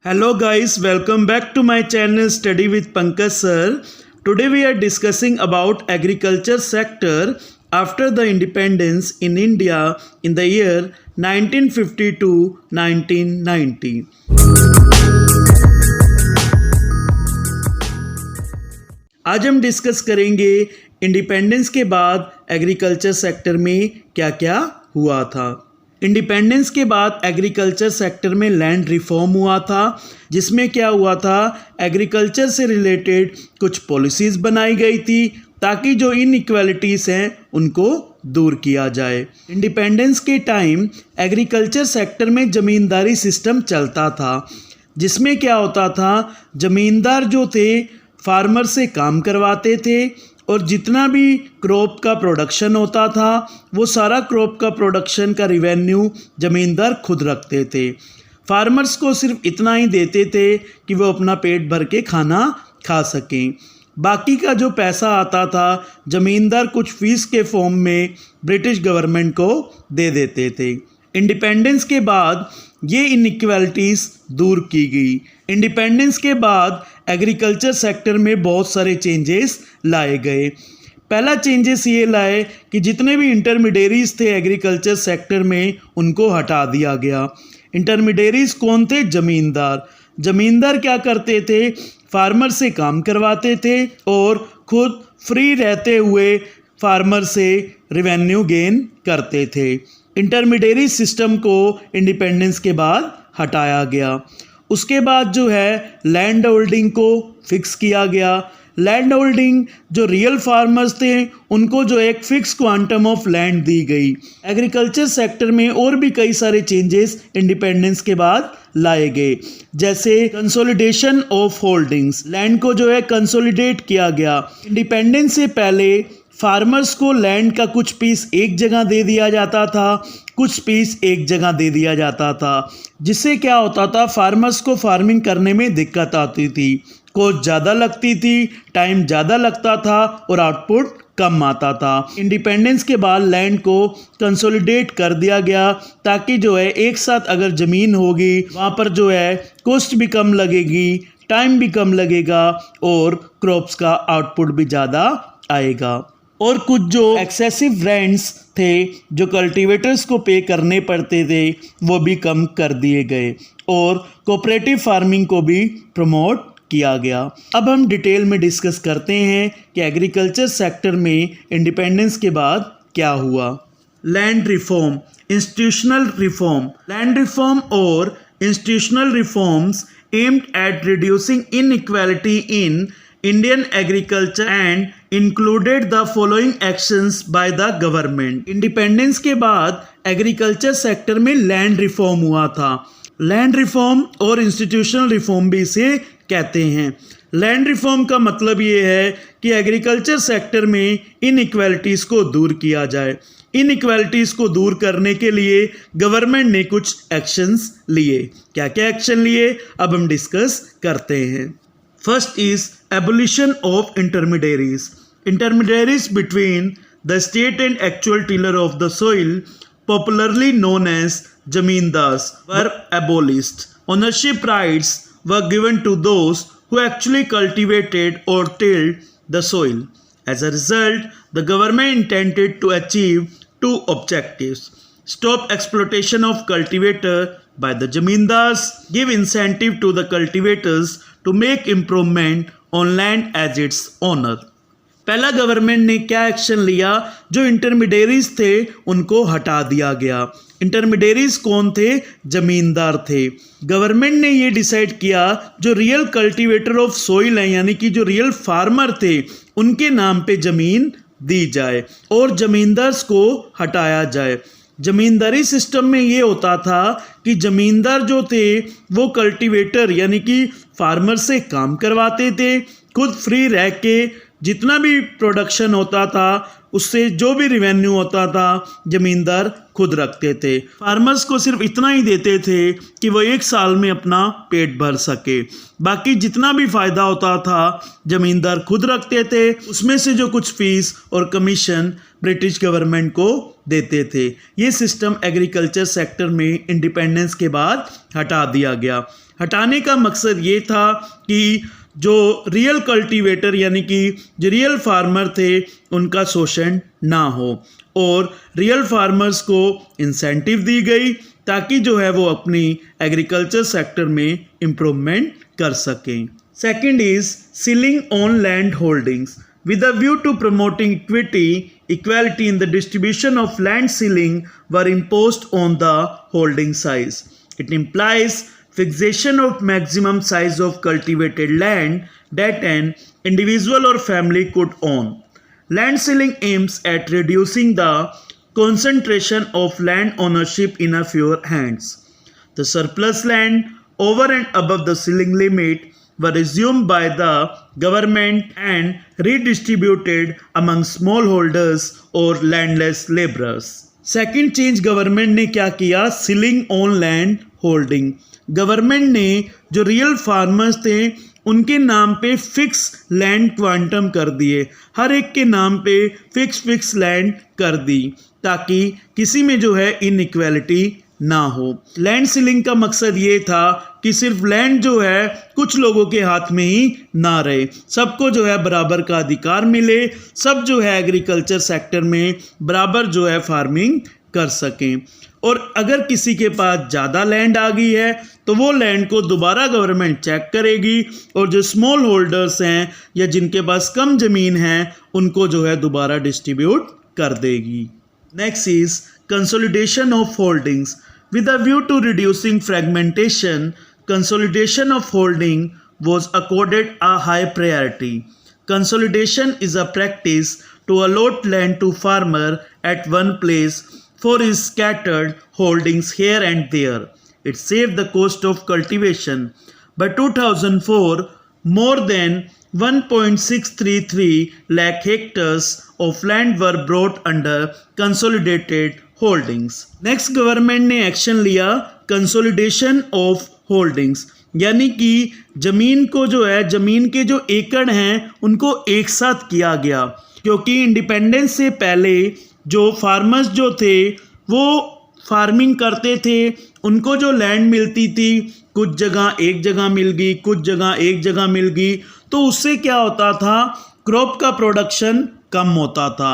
Hello guys, welcome back to my channel Study with Pankaj sir. Today we are discussing about agriculture sector after the independence in India in the year 1950 to 1990. आज हम discuss करेंगे independence के बाद agriculture sector में क्या क्या हुआ था। इंडिपेंडेंस के बाद एग्रीकल्चर सेक्टर में लैंड रिफॉर्म हुआ था, जिसमें क्या हुआ था, एग्रीकल्चर से रिलेटेड कुछ पॉलिसीज़ बनाई गई थी ताकि जो इनइक्वालिटीज़ हैं उनको दूर किया जाए। इंडिपेंडेंस के टाइम एग्रीकल्चर सेक्टर में ज़मींदारी सिस्टम चलता था, जिसमें क्या होता था, ज़मींदार जो थे फार्मर से काम करवाते थे और जितना भी क्रॉप का प्रोडक्शन होता था वो सारा क्रॉप का प्रोडक्शन का रिवेन्यू ज़मींदार खुद रखते थे। फार्मर्स को सिर्फ इतना ही देते थे कि वो अपना पेट भर के खाना खा सकें। बाकी का जो पैसा आता था ज़मींदार कुछ फीस के फॉर्म में ब्रिटिश गवर्नमेंट को दे देते थे। इंडिपेंडेंस के बाद ये इनइक्वालिटीज़ दूर की गई। इंडिपेंडेंस के बाद एग्रीकल्चर सेक्टर में बहुत सारे चेंजेस लाए गए। पहला चेंजेस ये लाए कि जितने भी इंटरमीडियरीज थे एग्रीकल्चर सेक्टर में उनको हटा दिया गया। इंटरमीडियरीज कौन थे? ज़मींदार। ज़मींदार क्या करते थे? फार्मर से काम करवाते थे और खुद फ्री रहते हुए फार्मर से रिवेन्यू गेन करते थे। इंटरमीडियरी सिस्टम को इंडिपेंडेंस के बाद हटाया गया। उसके बाद जो है लैंड होल्डिंग को फिक्स किया गया। लैंड होल्डिंग जो रियल फार्मर्स थे उनको जो एक फिक्स क्वांटम ऑफ लैंड दी गई। एग्रीकल्चर सेक्टर में और भी कई सारे चेंजेस इंडिपेंडेंस के बाद लाए गए, जैसे कंसोलिडेशन ऑफ होल्डिंग्स। लैंड को जो है कंसोलिडेट किया गया। इंडिपेंडेंस से पहले फार्मर्स को लैंड का कुछ पीस एक जगह दे दिया जाता था, कुछ पीस एक जगह दे दिया जाता था, जिससे क्या होता था, फार्मर्स को फार्मिंग करने में दिक्कत आती थी। कॉस्ट ज़्यादा लगती थी, टाइम ज़्यादा लगता था और आउटपुट कम आता था। इंडिपेंडेंस के बाद लैंड को कंसोलिडेट कर दिया गया ताकि जो है एक साथ अगर ज़मीन होगी वहाँ पर जो है कॉस्ट भी कम लगेगी, टाइम भी कम लगेगा और क्रॉप्स का आउटपुट भी ज़्यादा आएगा। और कुछ जो एक्सेसिव रेंट्स थे जो कल्टीवेटर्स को पे करने पड़ते थे वो भी कम कर दिए गए और कोऑपरेटिव फार्मिंग को भी प्रमोट किया गया। अब हम डिटेल में डिस्कस करते हैं कि एग्रीकल्चर सेक्टर में इंडिपेंडेंस के बाद क्या हुआ। Land reform, institutional reform. Land reform और institutional reforms aimed at reducing inequality in Indian agriculture and included the following actions by the government. Independence के बाद एग्रीकल्चर सेक्टर में लैंड रिफॉर्म हुआ था। लैंड रिफॉर्म और इंस्टीट्यूशनल रिफॉर्म भी इसे कहते हैं। लैंड रिफॉर्म का मतलब ये है कि एग्रीकल्चर सेक्टर में इनइक्वालिटीज़ को दूर किया जाए। इनइक्वालिटीज़ को दूर करने के लिए गवर्नमेंट ने कुछ एक्शंस लिए। क्या क्या एक्शन लिए अब हम डिस्कस करते हैं। First is abolition of intermediaries. Intermediaries between the state and actual tiller of the soil, popularly known as zamindars, were abolished. Ownership rights were given to those who actually cultivated or tilled the soil. As a result, the government intended to achieve two objectives: stop exploitation of cultivator by the zamindars, give incentive to the cultivators to make improvement on land as its owner. पहला government ने क्या action लिया, जो intermediaries थे उनको हटा दिया गया। इंटरमीडियरीज कौन थे? ज़मींदार थे। गवर्नमेंट ने ये डिसाइड किया जो रियल कल्टीवेटर ऑफ सोइल है, यानी कि जो रियल फार्मर थे उनके नाम पे ज़मीन दी जाए और ज़मींदार्स को हटाया जाए। ज़मींदारी सिस्टम में ये होता था कि ज़मींदार जो थे वो कल्टीवेटर यानी कि फार्मर से काम करवाते थे, खुद फ्री रह के जितना भी प्रोडक्शन होता था उससे जो भी रिवेन्यू होता था ज़मींदार खुद रखते थे। फार्मर्स को सिर्फ इतना ही देते थे कि वो एक साल में अपना पेट भर सके, बाकी जितना भी फ़ायदा होता था ज़मींदार खुद रखते थे। उसमें से जो कुछ फीस और कमीशन ब्रिटिश गवर्नमेंट को देते थे। ये सिस्टम एग्रीकल्चर सेक्टर में इंडिपेंडेंस के बाद हटा दिया गया। हटाने का मकसद ये था कि जो रियल कल्टीवेटर यानी कि जो रियल फार्मर थे उनका शोषण ना हो और रियल फार्मर्स को इंसेंटिव दी गई ताकि जो है वो अपनी एग्रीकल्चर सेक्टर में इम्प्रूवमेंट कर सकें। Second is ceiling on land holdings with a view to promoting equality in the distribution of land. Ceiling were imposed on the holding size. It implies fixation of maximum size of cultivated land that an individual or family could own. Land ceiling aims at reducing the concentration of land ownership in a fewer hands. The surplus land over and above the ceiling limit were assumed by the government and redistributed among smallholders or landless laborers. Second change government ने क्या किया, ceiling on land holding. Government ने जो real farmers थे उनके नाम पे fix land quantum कर दिए, हर एक के नाम पे फिक्स लैंड कर दी ताकि किसी में जो है इनइक्वालिटी ना हो। लैंड सीलिंग का मकसद ये था कि सिर्फ लैंड जो है कुछ लोगों के हाथ में ही ना रहे, सबको जो है बराबर का अधिकार मिले, सब जो है एग्रीकल्चर सेक्टर में बराबर जो है फार्मिंग कर सकें। और अगर किसी के पास ज़्यादा लैंड आ गई है तो वो लैंड को दोबारा गवर्नमेंट चेक करेगी और जो स्मॉल होल्डर्स हैं या जिनके पास कम ज़मीन है उनको जो है दोबारा डिस्ट्रीब्यूट कर देगी। Next is consolidation of holdings with a view to reducing fragmentation. Consolidation of holding was accorded a high priority. Consolidation is a practice to allot land to farmer at one place for his scattered holdings here and there. It saved the cost of cultivation. By 2004, more than 1.633 lakh hectares of land were brought under consolidated holdings. Next government ने action लिया consolidation of holdings, यानी कि ज़मीन को जो है ज़मीन के जो एकड़ हैं उनको एक साथ किया गया, क्योंकि इंडिपेंडेंस से पहले जो फार्मर्स जो थे वो फार्मिंग करते थे, उनको जो लैंड मिलती थी कुछ जगह एक जगह मिल गई, कुछ जगह एक जगह मिल गई, तो उससे क्या होता था, क्रॉप का प्रोडक्शन कम होता था,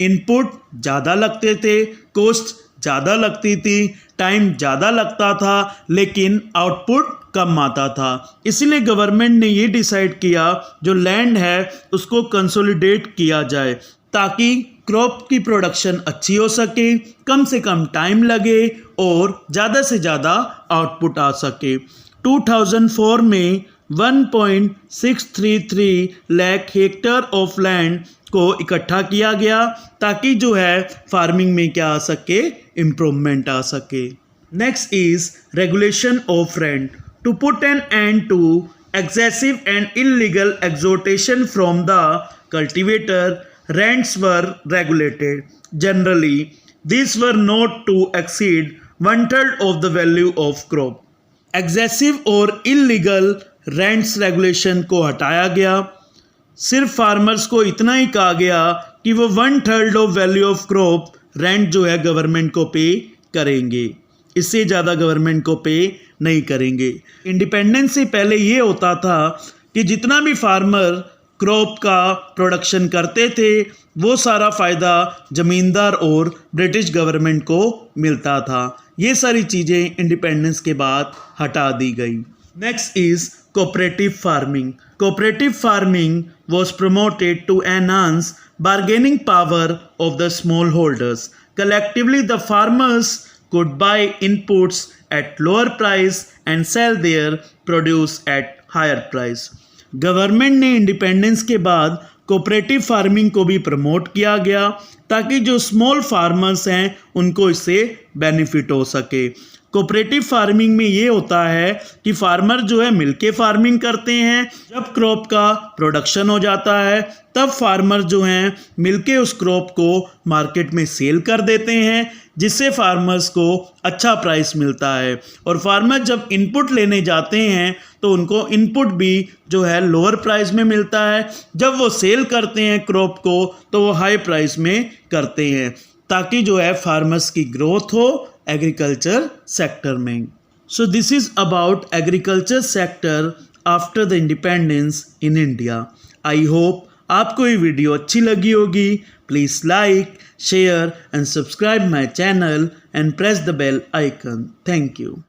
इनपुट ज़्यादा लगते थे, कॉस्ट ज़्यादा लगती थी, टाइम ज़्यादा लगता था, लेकिन आउटपुट कम आता था। इसलिए गवर्नमेंट ने ये डिसाइड किया जो लैंड है उसको कंसोलिडेट किया जाए ताकि क्रॉप की प्रोडक्शन अच्छी हो सके, कम से कम टाइम लगे और ज़्यादा से ज़्यादा आउटपुट आ सके। 2004 में 1.633 लाख हेक्टेयर ऑफ लैंड को इकट्ठा किया गया ताकि जो है फार्मिंग में क्या आ सके, इम्प्रूवमेंट आ सके। Next is regulation of rent to put an end to excessive and illegal extortion from the cultivator. Rents were regulated. Generally, these were not to exceed 1/3 of the value of crop. Excessive और illegal rents regulation को हटाया गया, सिर्फ farmers को इतना ही कहा गया कि वो 1/3 of value of crop rent जो है गवर्नमेंट को पे करेंगे, इससे ज़्यादा गवर्नमेंट को पे नहीं करेंगे। इंडिपेंडेंस से पहले ये होता था कि जितना भी फार्मर क्रॉप का प्रोडक्शन करते थे वो सारा फ़ायदा ज़मींदार और ब्रिटिश गवर्नमेंट को मिलता था। ये सारी चीज़ें इंडिपेंडेंस के बाद हटा दी गई। Next is cooperative farming. Cooperative farming was promoted to enhance bargaining power of the smallholders. Collectively, the farmers could buy inputs at lower price and sell their produce at higher price. Government ने independence के बाद cooperative farming को भी promote किया गया ताकि जो small farmers हैं उनको इससे बेनिफिट हो सके। कोऑपरेटिव फार्मिंग में ये होता है कि फार्मर जो है मिलके फार्मिंग करते हैं, जब क्रॉप का प्रोडक्शन हो जाता है तब फार्मर जो हैं मिलके उस क्रॉप को मार्केट में सेल कर देते हैं जिससे फार्मर्स को अच्छा प्राइस मिलता है। और फार्मर जब इनपुट लेने जाते हैं तो उनको इनपुट भी जो है लोअर प्राइस में मिलता है, जब वो सेल करते हैं क्रॉप को तो वो हाई प्राइस में करते हैं ताकि जो है फार्मर्स की ग्रोथ हो एग्रीकल्चर सेक्टर में। So this is about agriculture sector after the independence in India. I hope आपको ये वीडियो अच्छी लगी होगी. Please like, share and subscribe my channel and press the bell icon. Thank you.